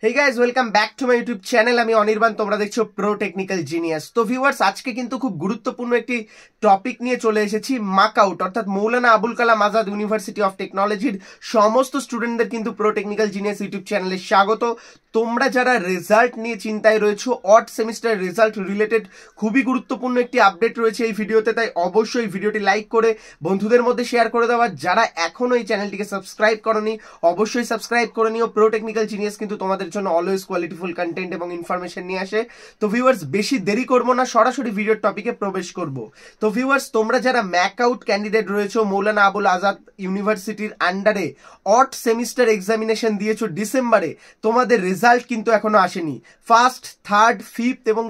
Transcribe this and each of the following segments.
Hey guys welcome back to my YouTube channel. আমি অনির্বাণ, তোমরা দেখছো প্রো টেকনিক্যাল জিনিয়াস। তো ভিউয়ার্স, আজকে কিন্তু খুব গুরুত্বপূর্ণ একটি টপিক নিয়ে চলে এসেছি। মাকআউট অর্থাৎ মৌলানা আবুল কালাম আজাদ ইউনিভার্সিটি অফ টেকনোলজির সমস্ত স্টুডেন্টদের কিন্তু প্রো টেকনিক্যাল জিনিয়াস ইউটিউব চ্যানেলে স্বাগত। তোমরা যারা রেজাল্ট নিয়ে চিন্তায় রয়েছো, অড সেমিস্টার রেজাল্ট রিলেটেড খুবই গুরুত্বপূর্ণ একটি আপডেট রয়েছে এই ভিডিওতে, তাই অবশ্যই ভিডিওটি লাইক করে বন্ধুদের মধ্যে শেয়ার করে দেওয়া। যারা এখনো এই চ্যানেলটিকে সাবস্ক্রাইব করনি অবশ্যই সাবস্ক্রাইব করে নিও। প্রো টেকনিক্যাল জিনিয়াস কিন্তু তোমাদের জন্য অলওয়েজ কোয়ালিটিফুল কন্টেন্ট এবং ইনফরমেশন নিয়ে আসে। তো ভিউয়ার্স, বেশি দেরি করব না, সরাসরি ভিডিওর টপিকে প্রবেশ করব। তো ভিউয়ার্স, তোমরা যারা ম্যাকআউট ক্যান্ডিডেট রয়েছো, মৌলানা আবুল আজাদ ইউনিভার্সিটির আন্ডারে অড সেমিস্টার এক্সামিনেশন দিয়েছো ডিসেম্বরে, তোমাদের রেজাল্ট কিন্তু এখনো আসেনি। ফার্স্ট, থার্ড, ফিফথ এবং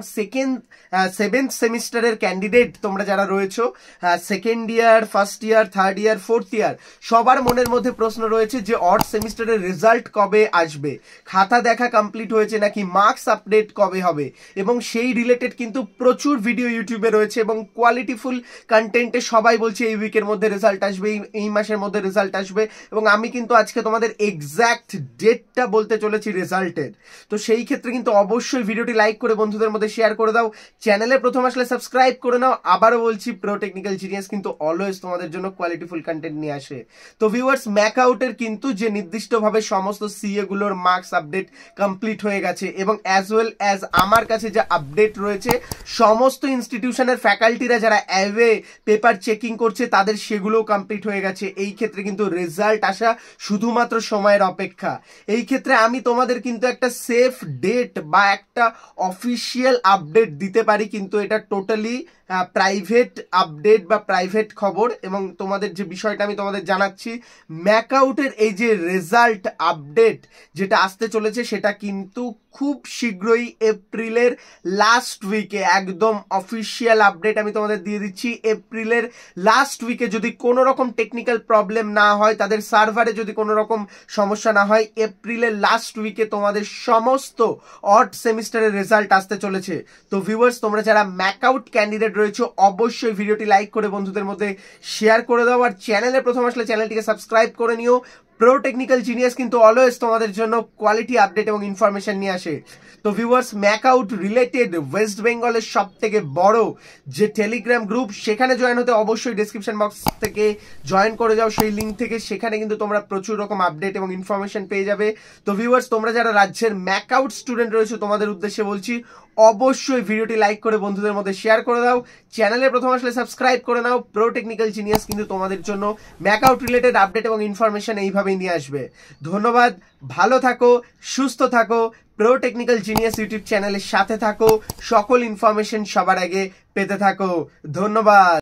সেভেন্থ সেমিস্টারের ক্যান্ডিডেট তোমরা যারা রয়েছো, second year, first year, third year, fourth year, সবার মনের মধ্যে প্রশ্ন রয়েছে যে অড সেমিস্টারের রেজাল্ট কবে আসবে, খাতা দেখা কমপ্লিট হয়েছে নাকি, মার্কস আপডেট কবে হবে, এবং সেই রিলেটেড কিন্তু প্রচুর ভিডিও ইউটিউবে রয়েছে এবং কোয়ালিটিফুল কন্টেন্টে সবাই বলছে এই উইকের মধ্যে রেজাল্ট আসবে, এই মাসের মধ্যে রেজাল্ট আসবে। এবং আমি কিন্তু আজকে তোমাদের এক্সাক্ট ডেটটা বলতে চলেছি রেজাল্টের। তো সেই ক্ষেত্রে কিন্তু অবশ্যই ভিডিওটি লাইক করে বন্ধুদের মধ্যে শেয়ার করে দাও। চ্যানেলে প্রথম আসলে সাবস্ক্রাইব করে নাও। আবারও বলছি, প্রো টেকনিক্যাল জিনিয়াস কিন্তু অলওয়েজ তোমাদের জন্য কোয়ালিটিফুল কন্টেন্ট নিয়ে আসে। তো ভিউয়ার্স, ম্যাকআউটের কিন্তু যে নির্দিষ্টভাবে সমস্ত সিএ গুলোর মার্কস আপডেট কমপ্লিট হয়ে গেছে এবং অ্যাজ ওয়েল অ্যাজ আমার কাছে যে আপডেট রয়েছে, সমস্ত ইনস্টিটিউশনের ফ্যাকাল্টিরা যারা অ্যাওয়ে পেপার চেকিং করছে তাদের সেগুলোও কমপ্লিট হয়ে গেছে। এই ক্ষেত্রে কিন্তু রেজাল্ট আসা শুধুমাত্র সময়ের অপেক্ষা। এই ক্ষেত্রে আমি তোমাদের কিন্তু একটা সেফ ডেট বা একটা অফিসিয়াল আপডেট দিতে পারি, কিন্তু এটা টোটালি প্রাইভেট আপডেট বা প্রাইভেট খবর। এবং তোমাদের যে বিষয়টা আমি তোমাদের জানাচ্ছি, ম্যাকআউটের এই যে রেজাল্ট আপডেট যেটা আসতে চলেছে সেটা কিন্তু খুব শীঘ্রই এপ্রিলের লাস্ট উইকে একদম অফিসিয়াল আপডেট আমি তোমাদের দিয়ে দিচ্ছি। এপ্রিলের লাস্ট উইকে যদি কোনো রকম টেকনিক্যাল প্রবলেম না হয়, তাদের সার্ভারে যদি কোনো রকম সমস্যা না হয়, এপ্রিলের লাস্ট উইকে তোমাদের সমস্ত অড সেমিস্টারের রেজাল্ট আসতে চলেছে। তো ভিউয়ার্স, তোমরা যারা ম্যাকআউট ক্যান্ডিডেট রয়েছে অবশ্যই ভিডিওটি লাইক করে বন্ধুদের মধ্যে শেয়ার করে দাও। আর চ্যানেলে প্রথম আসলে চ্যানেলটিকে সাবস্ক্রাইব করে নিও। প্রো টেকনিক্যাল জিনিয়াস কিন্তু অলওয়েজ তোমাদের জন্য কোয়ালিটি আপডেট এবং ইনফরমেশন নিয়ে আসে। তো ভিউয়ার্স, ম্যাকআউট রিলেটেড ওয়েস্ট বেঙ্গলের সব থেকে বড় যে টেলিগ্রাম গ্রুপ, সেখানে জয়েন হতে অবশ্যই ডেসক্রিপশন বক্স থেকে জয়েন করে যাও সেই লিঙ্ক থেকে। সেখানে কিন্তু তোমরা প্রচুর রকম আপডেট এবং ইনফরমেশন পেয়ে যাবে। তো ভিউয়ার্স, তোমরা যারা রাজ্যের ম্যাকআউট স্টুডেন্ট রয়েছে তোমাদের উদ্দেশ্যে বলছি, অবশ্যই ভিডিওটি লাইক করে বন্ধুদের মধ্যে শেয়ার করে দাও। চ্যানেলে প্রথম আসলে সাবস্ক্রাইব করে নাও। প্রো টেকনিক্যাল জিনিয়াস কিন্তু তোমাদের জন্য ম্যাকআউট রিলেটেড আপডেট এবং ইনফরমেশন এইভাবেই নিয়ে আসবে। ধন্যবাদ, ভালো থাকো, সুস্থ থাকো, প্রো টেকনিক্যাল জিনিয়াস ইউটিউব চ্যানেলের সাথে থাকো, সকল ইনফরমেশন সবার আগে পেতে থাকো। ধন্যবাদ।